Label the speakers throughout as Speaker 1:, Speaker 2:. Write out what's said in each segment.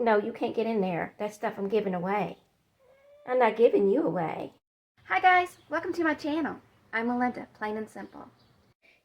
Speaker 1: No, you can't get in there. That stuff I'm giving away. I'm not giving you away. Hi guys, welcome to my channel. I'm Melinda, plain and simple.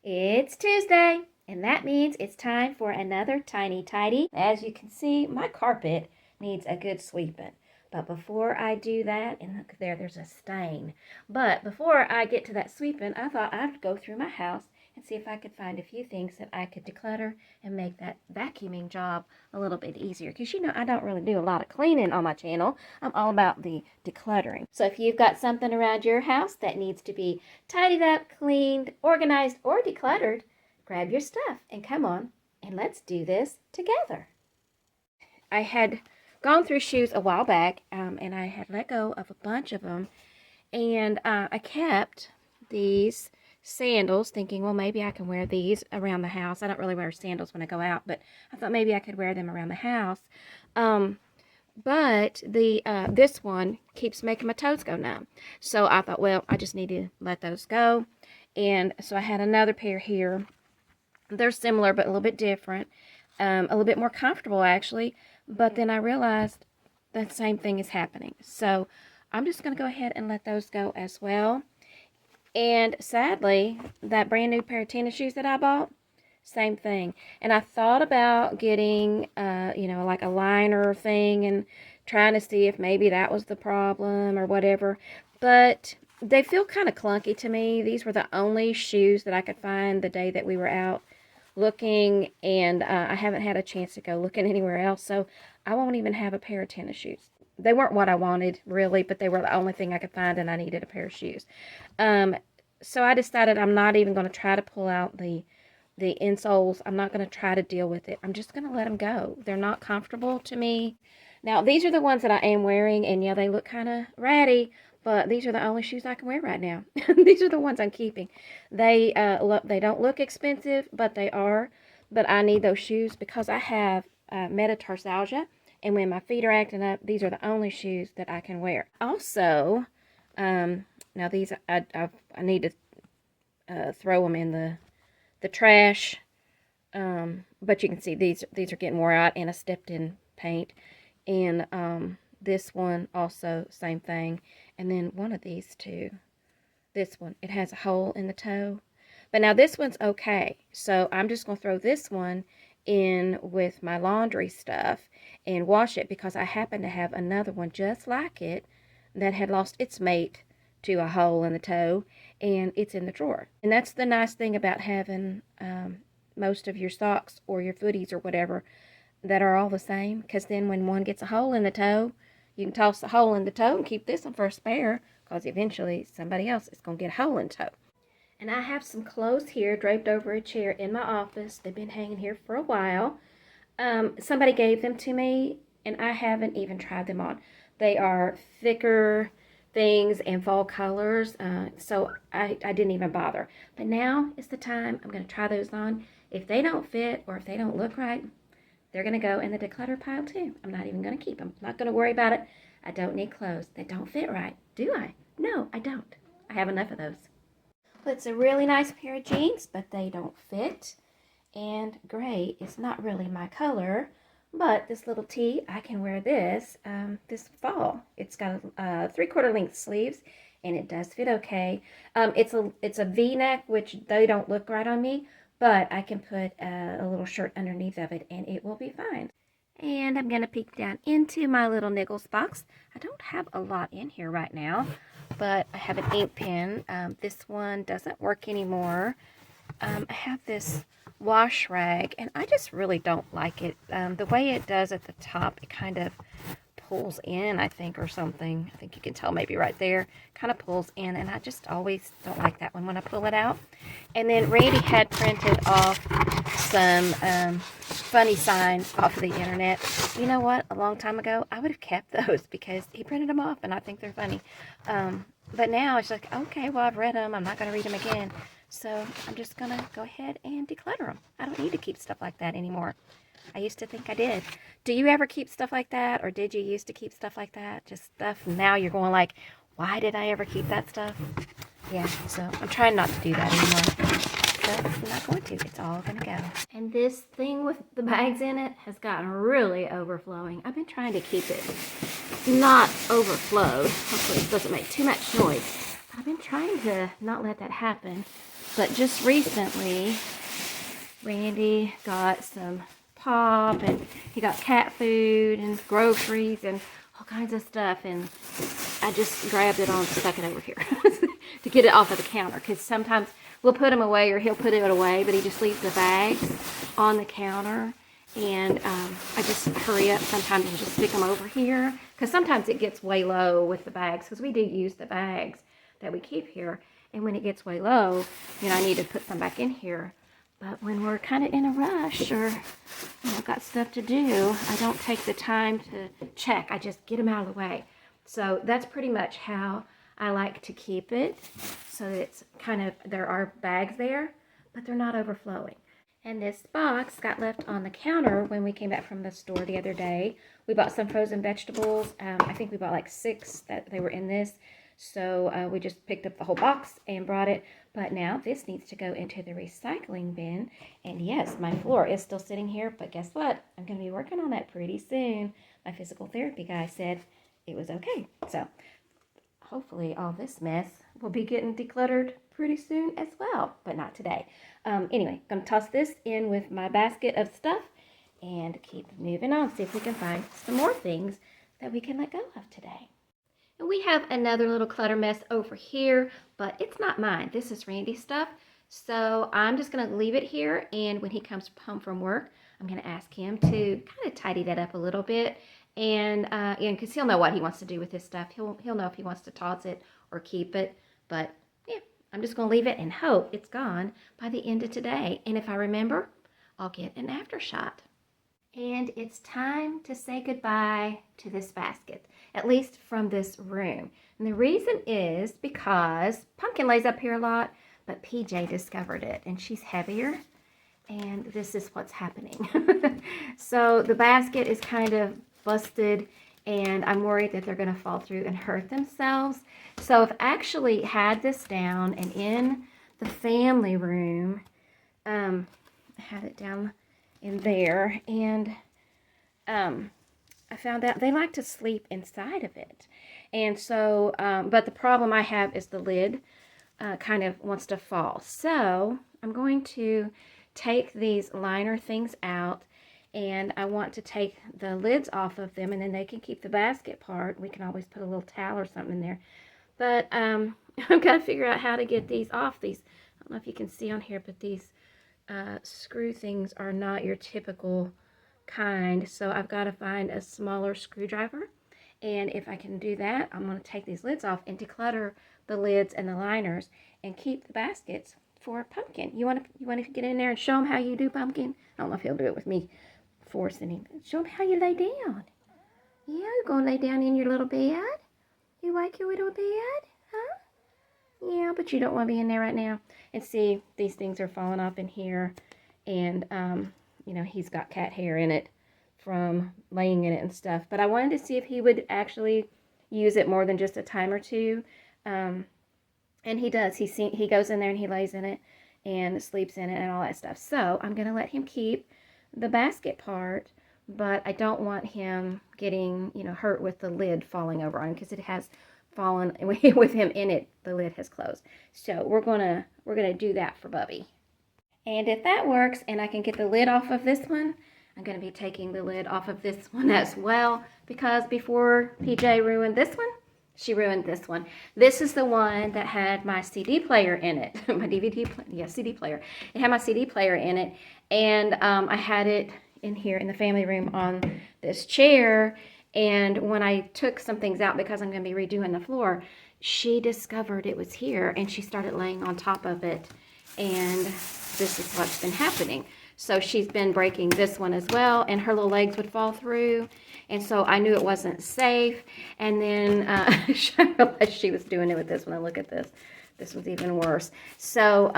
Speaker 1: It's Tuesday, and that means it's time for another tiny tidy. As you can see, my carpet needs a good sweeping. But before I do that, and look there, there's a stain. But before I get to that sweeping, I thought I'd go through my house and see if I could find a few things that I could declutter and make that vacuuming job a little bit easier. Because you know, I don't really do a lot of cleaning on my channel. I'm all about the decluttering. So if you've got something around your house that needs to be tidied up, cleaned, organized, or decluttered, grab your stuff and come on and let's do this together. I had gone through shoes a while back and I had let go of a bunch of them, and I kept these sandals thinking, well, maybe I can wear these around the house. I don't really wear sandals when I go out, but I thought maybe I could wear them around the house. But this one keeps making my toes go numb. So I thought, well, I just need to let those go. And so I had another pair here. They're similar, but a little bit different. A little bit more comfortable, actually. But then I realized that same thing is happening. So I'm just going to go ahead and let those go as well. And sadly, that brand new pair of tennis shoes that I bought, same thing. And I thought about getting, you know, like a liner thing and trying to see if maybe that was the problem or whatever. But they feel kind of clunky to me. These were the only shoes that I could find the day that we were out looking, and I haven't had a chance to go looking anywhere else, so I won't even have a pair of tennis shoes. They weren't what I wanted, really, but they were the only thing I could find, and I needed a pair of shoes. So I decided I'm not even going to try to pull out the insoles. I'm not going to try to deal with it. I'm just going to let them go. They're not comfortable to me. Now, these are the ones that I am wearing, and yeah, they look kind of ratty, but these are the only shoes I can wear right now. These are the ones I'm keeping. They don't look expensive, but they are. But I need those shoes because I have metatarsalgia, and when my feet are acting up, these are the only shoes that I can wear. Also, now these I need to throw them in the trash. But you can see these are getting wore out, and I stepped in paint. And this one also, same thing. And then one of these two, this one, it has a hole in the toe. But now this one's okay. So I'm just going to throw this one in with my laundry stuff and wash it, because I happen to have another one just like it that had lost its mate to a hole in the toe, and it's in the drawer. And that's the nice thing about having most of your socks or your footies or whatever that are all the same, because then when one gets a hole in the toe, you can toss the hole in the toe and keep this one for a spare, because eventually somebody else is going to get a hole in the toe. And I have some clothes here draped over a chair in my office. They've been hanging here for a while. Somebody gave them to me, and I haven't even tried them on. They are thicker things and fall colors, so I didn't even bother. But now is the time. I'm going to try those on. If they don't fit or if they don't look right, they're going to go in the declutter pile too. I'm not even going to keep them. I'm not going to worry about it. I don't need clothes that don't fit right, do I? No, I don't. I have enough of those. Well, it's a really nice pair of jeans, but they don't fit. And gray is not really my color, but this little tee, I can wear this this fall. It's got 3/4 length sleeves, and it does fit okay. It's a V-neck, which they don't look right on me, but I can put a little shirt underneath of it, and it will be fine. And I'm going to peek down into my little Niggles box. I don't have a lot in here right now, but I have an ink pen. This one doesn't work anymore. I have this wash rag, and I just really don't like it. The way it does at the top, it kind of pulls in, I think, or something. I think you can tell maybe right there. Kind of pulls in, and I just always don't like that one when I pull it out. And then Randy had printed off some funny signs off of the internet. You know what? A long time ago, I would have kept those because he printed them off, and I think they're funny. But now it's like, okay, well, I've read them. I'm not going to read them again. So I'm just going to go ahead and declutter them. I don't need to keep stuff like that anymore. I used to think I did. Do you ever keep stuff like that? Or did you used to keep stuff like that? Just stuff now you're going like, why did I ever keep that stuff? Yeah, so I'm trying not to do that anymore. but I'm not going to. It's all going to go. And this thing with the bags in it has gotten really overflowing. I've been trying to keep it not overflowed. Hopefully it doesn't make too much noise. I've been trying to not let that happen. But just recently, Randy got some pop, and he got cat food and groceries and all kinds of stuff, and I just grabbed it all and stuck it over here to get it off of the counter, because sometimes we'll put them away or he'll put it away, but he just leaves the bags on the counter, and I just hurry up sometimes and just stick them over here, because sometimes it gets way low with the bags, because we do use the bags that we keep here, and when it gets way low, you know, I need to put some back in here. But when we're kind of in a rush or, you know, got stuff to do, I don't take the time to check. I just get them out of the way. So that's pretty much how I like to keep it. So it's kind of, there are bags there, but they're not overflowing. And this box got left on the counter when we came back from the store the other day. We bought some frozen vegetables. I think we bought like 6 that they were in this. So we just picked up the whole box and brought it. But now this needs to go into the recycling bin. And yes, my floor is still sitting here. But guess what? I'm going to be working on that pretty soon. My physical therapy guy said it was okay. So hopefully all this mess will be getting decluttered pretty soon as well. But not today. Anyway, I'm going to toss this in with my basket of stuff and keep moving on. See if we can find some more things that we can let go of today. And we have another little clutter mess over here, but it's not mine. This is Randy's stuff. So I'm just going to leave it here, and when he comes home from work, I'm going to ask him to kind of tidy that up a little bit. And because he'll know what he wants to do with his stuff. He'll know if he wants to toss it or keep it. But yeah, I'm just going to leave it and hope it's gone by the end of today. And if I remember, I'll get an after shot. And it's time to say goodbye to this basket, at least from this room. And the reason is because Pumpkin lays up here a lot, but PJ discovered it, and she's heavier, and this is what's happening. So the basket is kind of busted, and I'm worried that they're going to fall through and hurt themselves. So I've actually had this down, and in the family room, I had it down in there, and I found out they like to sleep inside of it. And so but the problem I have is the lid kind of wants to fall. So I'm going to take these liner things out, and I want to take the lids off of them, and then they can keep the basket part. We can always put a little towel or something in there, but I've got to figure out how to get these off. These, I don't know if you can see on here, but these screw things are not your typical kind, so I've got to find a smaller screwdriver, and if I can do that, I'm going to take these lids off and declutter the lids and the liners and keep the baskets for Pumpkin. You want to get in there and show him how you do Pumpkin? I don't know if he'll do it with me forcing him. Show him how you lay down. Yeah, you're going to lay down in your little bed? You like your little bed? Huh? Yeah, but you don't want to be in there right now. And see, these things are falling off in here. And, you know, he's got cat hair in it from laying in it and stuff. But I wanted to see if he would actually use it more than just a time or two. And he does. He goes in there and he lays in it and sleeps in it and all that stuff. So I'm going to let him keep the basket part. But I don't want him getting, you know, hurt with the lid falling over on him, because it has fallen with him in it. The lid has closed. So we're gonna do that for Bubby. And if that works and I can get the lid off of this one, I'm gonna be taking the lid off of this one as well, because before PJ ruined this one, she ruined this one. This is the one that had my CD player in it. My CD player. It had my CD player in it, and I had it in here in the family room on this chair. And when I took some things out, because I'm going to be redoing the floor, she discovered it was here, and she started laying on top of it, and this is what's been happening. So she's been breaking this one as well, and her little legs would fall through, and so I knew it wasn't safe. And then I realized she was doing it with this one, and look at this. This was even worse. So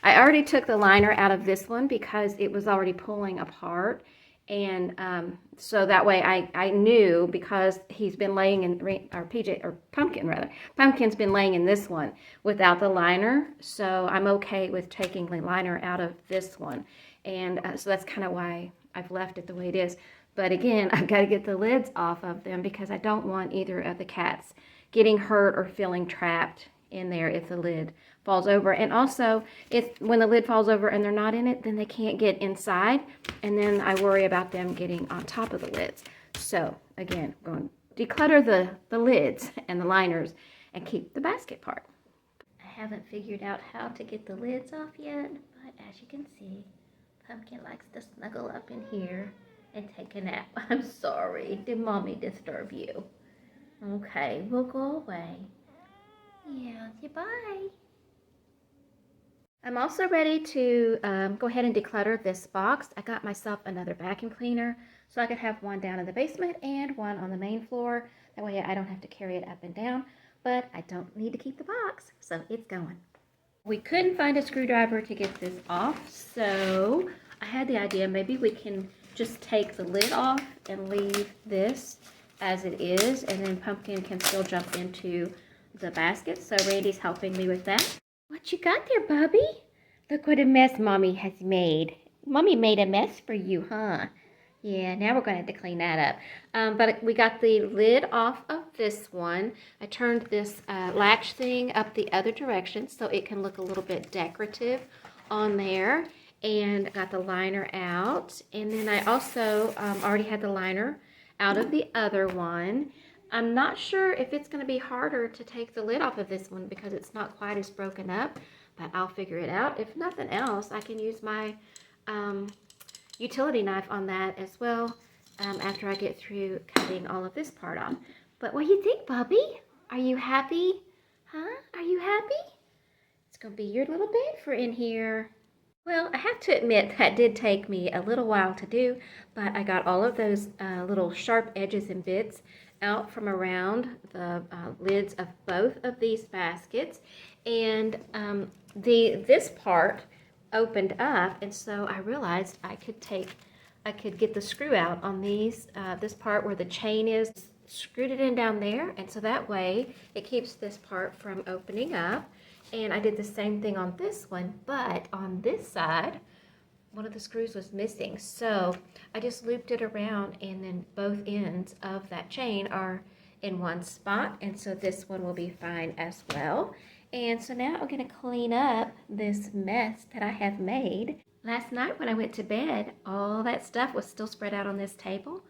Speaker 1: I already took the liner out of this one because it was already pulling apart, And so that way I knew, because he's been laying in, or Pumpkin rather, Pumpkin's been laying in this one without the liner. So I'm okay with taking the liner out of this one. And so that's kind of why I've left it the way it is. But again, I've got to get the lids off of them because I don't want either of the cats getting hurt or feeling trapped in there if the lid falls over. And also, if when the lid falls over and they're not in it, then they can't get inside, and then I worry about them getting on top of the lids. So again, I'm going to declutter the lids and the liners and keep the basket part. I haven't figured out how to get the lids off yet, but as you can see, Pumpkin likes to snuggle up in here and take a nap. I'm sorry, did Mommy disturb you? Okay, we'll go away. Yeah, goodbye. I'm also ready to go ahead and declutter this box. I got myself another vacuum cleaner so I could have one down in the basement and one on the main floor. That way I don't have to carry it up and down, but I don't need to keep the box, so it's going. We couldn't find a screwdriver to get this off, so I had the idea maybe we can just take the lid off and leave this as it is, and then Pumpkin can still jump into the basket. So Randy's helping me with that. What you got there, Bubby? Look what a mess Mommy has made. Mommy made a mess for you, huh? Yeah, now we're going to have to clean that up. But we got the lid off of this one. I turned this latch thing up the other direction so it can look a little bit decorative on there. And got the liner out. And then I also already had the liner out of the other one. I'm not sure if it's going to be harder to take the lid off of this one because it's not quite as broken up, but I'll figure it out. If nothing else, I can use my utility knife on that as well after I get through cutting all of this part off. But what do you think, Bubby? Are you happy? Huh? Are you happy? It's going to be your little bed for in here. Well, I have to admit that did take me a little while to do, but I got all of those little sharp edges and bits out from around the lids of both of these baskets, and this part opened up, and so I realized I could get the screw out on these this part where the chain is, screwed it in down there, and so that way it keeps this part from opening up. And I did the same thing on this one, but on this side, one of the screws was missing. So I just looped it around, and then both ends of that chain are in one spot. And so this one will be fine as well. And so now I'm going to clean up this mess that I have made. Last night when I went to bed, all that stuff was still spread out on this table.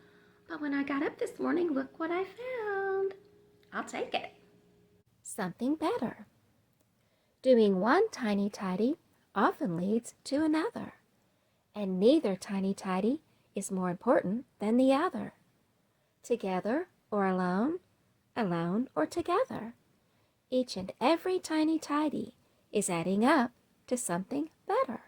Speaker 1: But when I got up this morning, look what I found. I'll take it. Something better. Doing one tiny tidy often leads to another, and neither tiny tidy is more important than the other. Together or alone, alone or together, each and every tiny tidy is adding up to something better.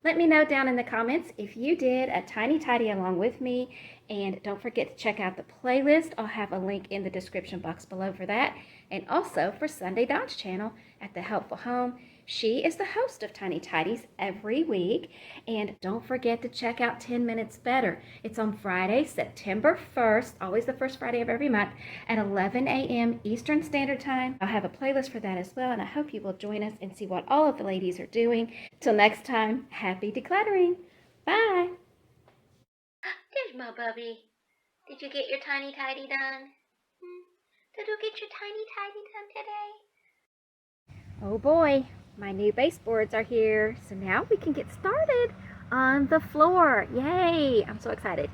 Speaker 1: Let me know down in the comments if you did a tiny tidy along with me, and don't forget to check out the playlist. I'll have a link in the description box below for that, and also for Sunday Dawn's channel at The Helpful Home. She is the host of Tiny Tidies every week. And don't forget to check out 10 Minutes Better. It's on Friday, September 1st, always the first Friday of every month, at 11 a.m. Eastern Standard Time. I'll have a playlist for that as well, and I hope you will join us and see what all of the ladies are doing. Till next time, happy decluttering. Bye. There's my Bubby. Did you get your tiny tidy done? Did you get your tiny tidy done today? Oh boy, my new baseboards are here. So now we can get started on the floor. Yay! I'm so excited.